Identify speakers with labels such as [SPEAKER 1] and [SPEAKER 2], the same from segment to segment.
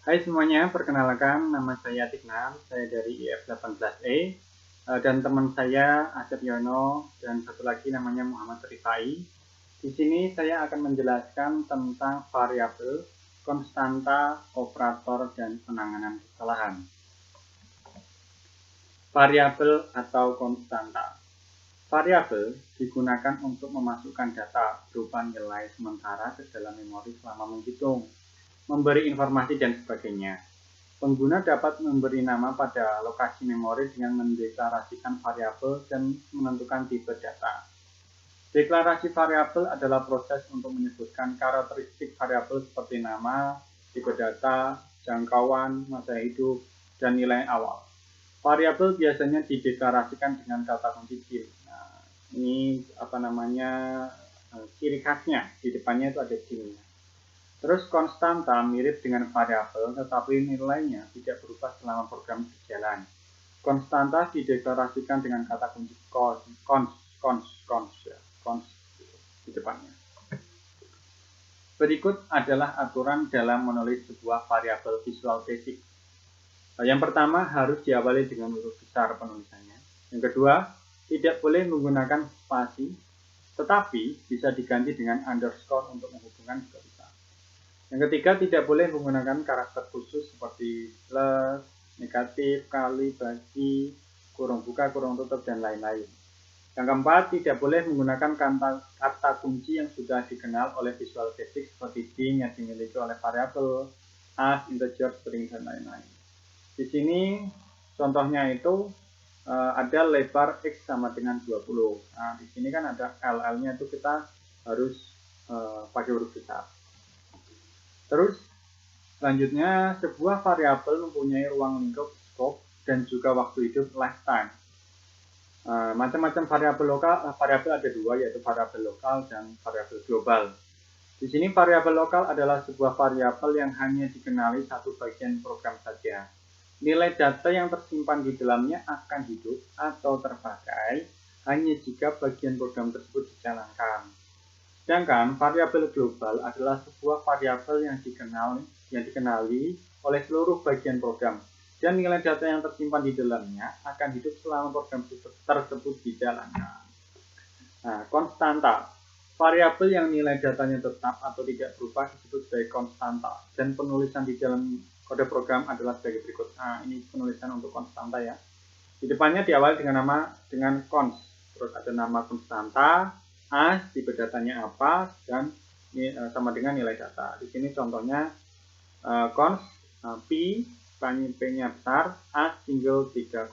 [SPEAKER 1] Hai semuanya, perkenalkan nama saya Tignar, saya dari IF18E dan teman saya Asep Yono dan satu lagi namanya Muhammad Rifai. Di sini saya akan menjelaskan tentang variabel, konstanta, operator, dan penanganan kesalahan. Variabel atau konstanta. Variabel digunakan untuk memasukkan data berupa nilai sementara ke dalam memori selama menghitung, memberi informasi, dan sebagainya. Pengguna dapat memberi nama pada lokasi memori dengan mendeklarasikan variabel dan menentukan tipe data. Deklarasi variabel adalah proses untuk menyebutkan karakteristik variabel seperti nama, tipe data, jangkauan, masa hidup, dan nilai awal. Variabel biasanya dideklarasikan dengan kata kunci dim. Nah, ini ciri khasnya, di depannya itu ada dimnya. Terus konstanta mirip dengan variabel, tetapi nilainya tidak berubah selama program berjalan. Konstanta dideklarasikan dengan kata kunci cons di depannya. Berikut adalah aturan dalam menulis sebuah variabel Visual Basic. Yang pertama, harus diawali dengan huruf besar penulisannya. Yang kedua, tidak boleh menggunakan spasi, tetapi bisa diganti dengan underscore untuk menghubungkan juga bisa. Yang ketiga, tidak boleh menggunakan karakter khusus seperti plus, negatif, kali, bagi, kurung buka, kurung tutup, dan lain-lain. Yang keempat, tidak boleh menggunakan kata kunci yang sudah dikenal oleh Visual Basic seperti dim yang dimiliki oleh variabel, as, integer, string, dan lain-lain. Di sini contohnya itu ada lebar X sama dengan 20. Nah, di sini kan ada LL-nya itu kita harus pakai huruf besar. Terus selanjutnya, sebuah variabel mempunyai ruang lingkup scope dan juga waktu hidup lifetime. Macam-macam variabel ada dua, yaitu variabel lokal dan variabel global. Di sini variabel lokal adalah sebuah variabel yang hanya dikenali satu bagian program saja. Nilai data yang tersimpan di dalamnya akan hidup atau terpakai hanya jika bagian program tersebut dijalankan. Sedangkan variabel global adalah sebuah variabel yang dikenali oleh seluruh bagian program, dan nilai data yang tersimpan di dalamnya akan hidup selama program tersebut dijalankan. Nah, konstanta. Variabel yang nilai datanya tetap atau tidak berubah disebut sebagai konstanta, dan penulisan di dalam kode program adalah sebagai berikut. Nah, ini penulisan untuk konstanta ya. Di depannya diawali dengan const, terus ada nama konstanta, as, tipe datanya apa, dan ini sama dengan nilai data. Di sini contohnya const p, p-nya besar, as single 3,14.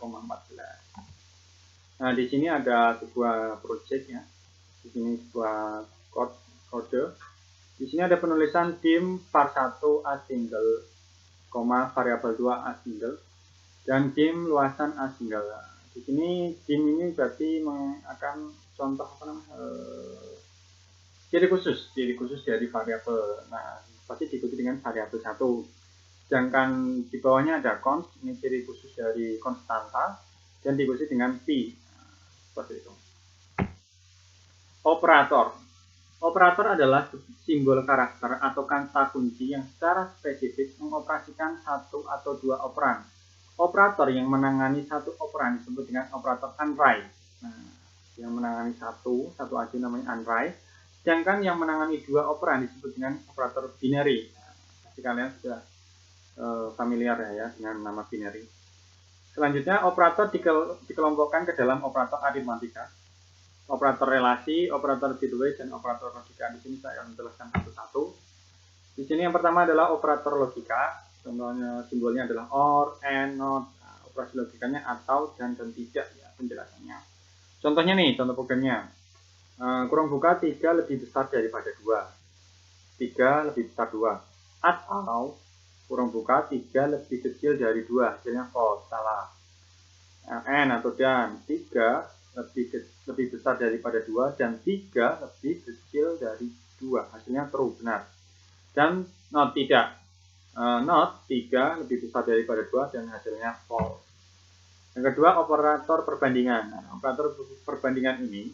[SPEAKER 1] Nah, di sini ada sebuah project ya. Di sini sebuah kode. Di sini ada penulisan dim var1 a single, variabel 2 a single, dan dim luasan a single. Di sini dim ini berarti akan contoh ciri khusus dari variabel. Nah, pasti diikuti dengan variabel 1. Sedangkan di bawahnya ada const, ini ciri khusus dari konstanta, dan diikuti dengan p. Nah, seperti itu. Operator. Operator adalah simbol karakter atau kata kunci yang secara spesifik mengoperasikan satu atau dua operan. Operator yang menangani satu operan disebut dengan operator unwrite. Nah, yang menangani satu aja namanya unwrite. Sedangkan yang menangani dua operan disebut dengan operator binary. Nah, pasti kalian sudah familiar ya dengan nama binary. Selanjutnya, operator dikelompokkan ke dalam operator aritmatika, operator relasi, operator bitwise, dan operator logika. Di sini saya akan menjelaskan satu-satu. Di sini yang pertama adalah operator logika. Contohnya simbolnya adalah or, and, not. Nah, operasi logikanya atau, dan tidak ya penjelasannya. Contohnya nih, contoh programnya. Kurung buka 3 lebih besar daripada 2. 3 lebih besar 2. Atau kurung buka 3 lebih kecil dari 2. Hasilnya false, salah. N atau dan 3 lebih besar daripada 2 dan 3 lebih kecil dari 2. Hasilnya true, benar. Dan not, tidak. Not 3 lebih besar daripada 2 dan hasilnya false. Yang kedua, operator perbandingan. Nah, operator perbandingan ini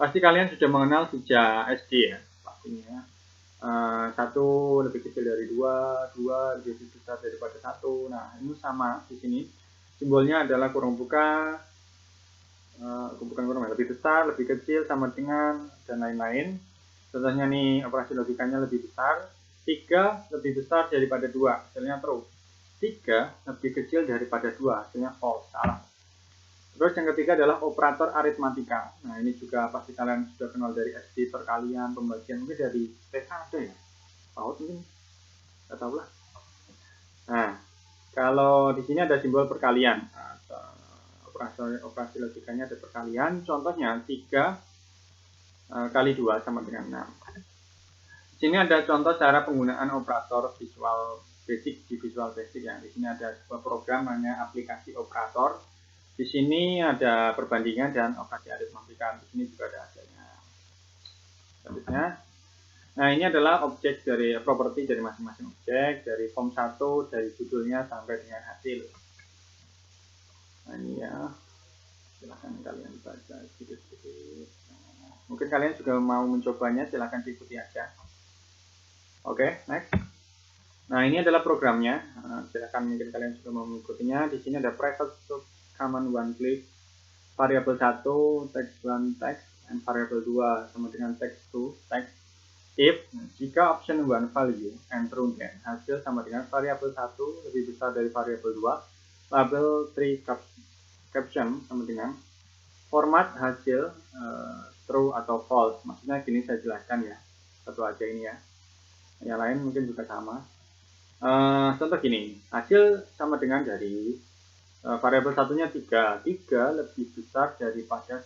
[SPEAKER 1] pasti kalian sudah mengenal sejak SD ya, pastinya. 1 lebih kecil dari 2, 2 lebih besar daripada 1. Nah, ini sama di sini. Simbolnya adalah kurung buka, bukan kurung, lebih besar, lebih kecil, sama dengan, dan lain-lain. Contohnya nih, operasi logikanya lebih besar. 3 lebih besar daripada 2, hasilnya true. 3 lebih kecil daripada 2, hasilnya false, salah. Terus yang ketiga adalah operator aritmatika. Nah, ini juga pasti kalian sudah kenal dari SD, perkalian, pembagian, mungkin dari TKD ya. Tahu mungkin, nggak tahu lah. Nah, kalau di sini ada simbol perkalian. Nah, operasi logikanya ada perkalian. Contohnya 3 kali 2 sama dengan 6. Di sini ada contoh cara penggunaan operator Visual Basic di Visual Basic ya. Di sini ada sebuah program namanya aplikasi operator. Di sini ada perbandingan dan operasi aritmatika. Di sini juga ada hasilnya. Selanjutnya, nah ini adalah objek dari properti dari masing-masing objek, dari form 1, dari judulnya sampai dengan hasil. Nah ini ya, silahkan kalian baca sedikit-sedikit. Mungkin kalian juga mau mencobanya, silahkan diikuti aja. Oke, next. Nah ini adalah programnya. Silahkan mungkin kalian juga mau mengikutinya. Di sini ada private sub command one click, variabel 1 text 1 text, and variabel 2 sama dengan text 2 text. If jika option 1 value and true, then hasil sama dengan variabel 1 lebih besar dari variabel 2, label 3 caption sama dengan format hasil true atau false. Maksudnya gini saya jelaskan ya, satu aja ini ya, yang lain mungkin juga sama. Contoh gini, hasil sama dengan dari variabel satunya 3 lebih besar daripada 1.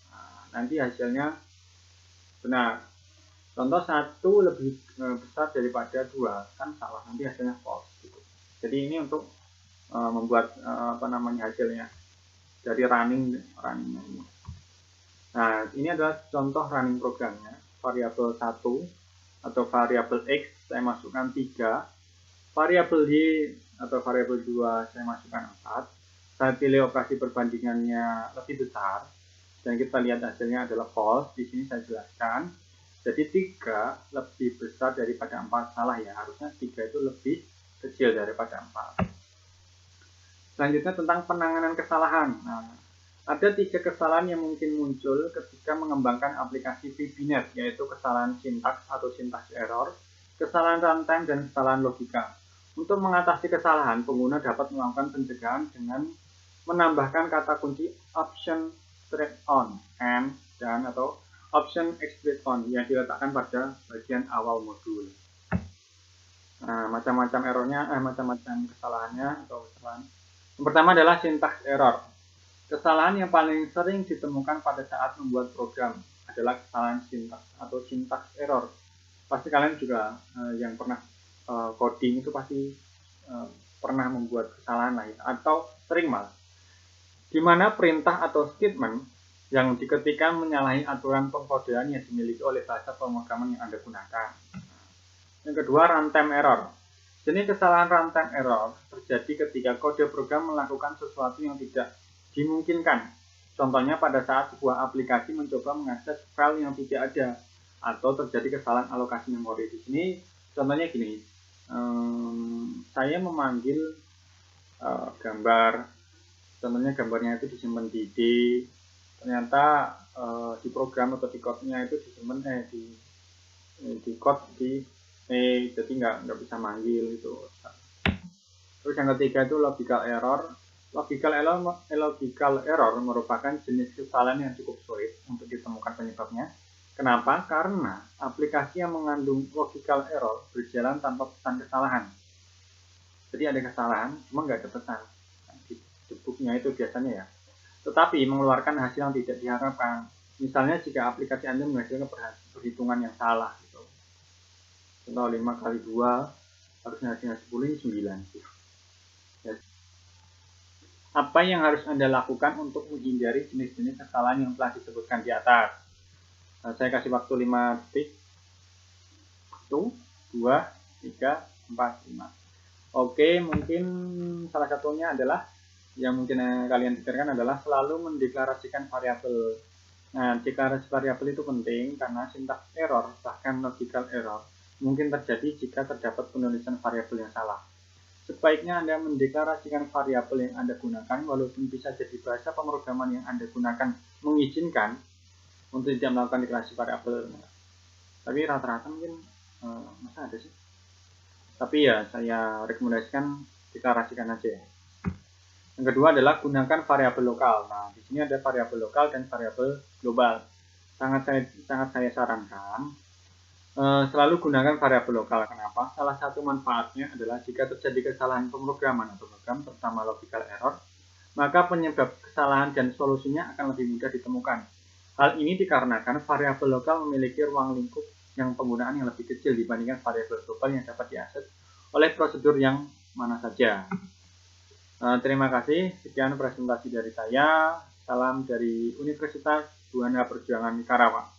[SPEAKER 1] Nah, nanti hasilnya benar. Contoh 1 lebih besar daripada 2, kan salah, nanti hasilnya false gitu. Jadi ini untuk membuat hasilnya dari running ini. Nah, ini adalah contoh running programnya. Variabel 1 atau variabel X saya masukkan 3, variabel Y atau variabel 2 saya masukkan 4. Saya pilih operasi perbandingannya lebih besar dan kita lihat hasilnya adalah false. Di sini saya jelaskan. Jadi 3 lebih besar daripada 4, salah ya, harusnya 3 itu lebih kecil daripada 4. Selanjutnya tentang penanganan kesalahan. Nah, ada 3 kesalahan yang mungkin muncul ketika mengembangkan aplikasi VBNet, yaitu kesalahan sintaks atau syntax error, kesalahan runtime, dan kesalahan logika. Untuk mengatasi kesalahan, pengguna dapat melakukan pencegahan dengan menambahkan kata kunci option straight on, and, dan, atau option explicit on yang diletakkan pada bagian awal modul. Nah, macam-macam errornya, macam-macam kesalahannya atau kesalahan. Yang pertama adalah syntax error. Kesalahan yang paling sering ditemukan pada saat membuat program adalah kesalahan sintaks atau syntax error. Pasti kalian juga yang pernah coding itu pasti pernah membuat kesalahan lain atau sering malah, di mana perintah atau statement yang diketikkan menyalahi aturan pengkodean yang dimiliki oleh bahasa pemrograman yang Anda gunakan. Yang kedua, runtime error. Jenis kesalahan runtime error terjadi ketika kode program melakukan sesuatu yang tidak dimungkinkan. Contohnya pada saat sebuah aplikasi mencoba mengakses file yang tidak ada, atau terjadi kesalahan alokasi memori. Di sini contohnya gini, saya memanggil gambar, contohnya gambarnya itu disimpan di D, ternyata di program atau di code-nya itu disimpan di code di E, jadi nggak bisa manggil itu. Terus yang ketiga itu logical error. Logical error merupakan jenis kesalahan yang cukup sulit untuk ditemukan penyebabnya. Kenapa? Karena aplikasi yang mengandung logical error berjalan tanpa pesan kesalahan. Jadi ada kesalahan, cuma nggak ada pesan. Di debugnya itu biasanya ya. Tetapi mengeluarkan hasil yang tidak diharapkan. Misalnya jika aplikasi Anda menghasilkan perhitungan yang salah. Gitu. Contoh 5 kali 2, harusnya hasilnya 10, ini 9. Gitu. Ya. Apa yang harus Anda lakukan untuk menghindari jenis-jenis kesalahan yang telah disebutkan di atas? Nah, saya kasih waktu 5 detik. 1, 2, 3, 4, 5. Oke, mungkin salah satunya adalah yang mungkin kalian pikirkan adalah selalu mendeklarasikan variabel. Nah, deklarasi variabel itu penting karena syntax error bahkan logical error mungkin terjadi jika terdapat penulisan variabel yang salah. Sebaiknya Anda mendeklarasikan variabel yang Anda gunakan, walaupun bisa jadi bahasa pemrograman yang Anda gunakan mengizinkan untuk tidak melakukan deklarasi variabel. Tapi rata-rata mungkin masa ada sih. Tapi ya saya rekomendasikan deklarasikan aja ya. Yang kedua adalah gunakan variabel lokal. Nah, di sini ada variabel lokal dan variabel global. Sangat saya sarankan selalu gunakan variabel lokal. Kenapa? Salah satu manfaatnya adalah jika terjadi kesalahan pemrograman atau program, terutama logical error, maka penyebab kesalahan dan solusinya akan lebih mudah ditemukan. Hal ini dikarenakan variabel lokal memiliki ruang lingkup yang penggunaan yang lebih kecil dibandingkan variabel global yang dapat diakses oleh prosedur yang mana saja. Terima kasih. Sekian presentasi dari saya. Salam dari Universitas Buana Perjuangan Karawang.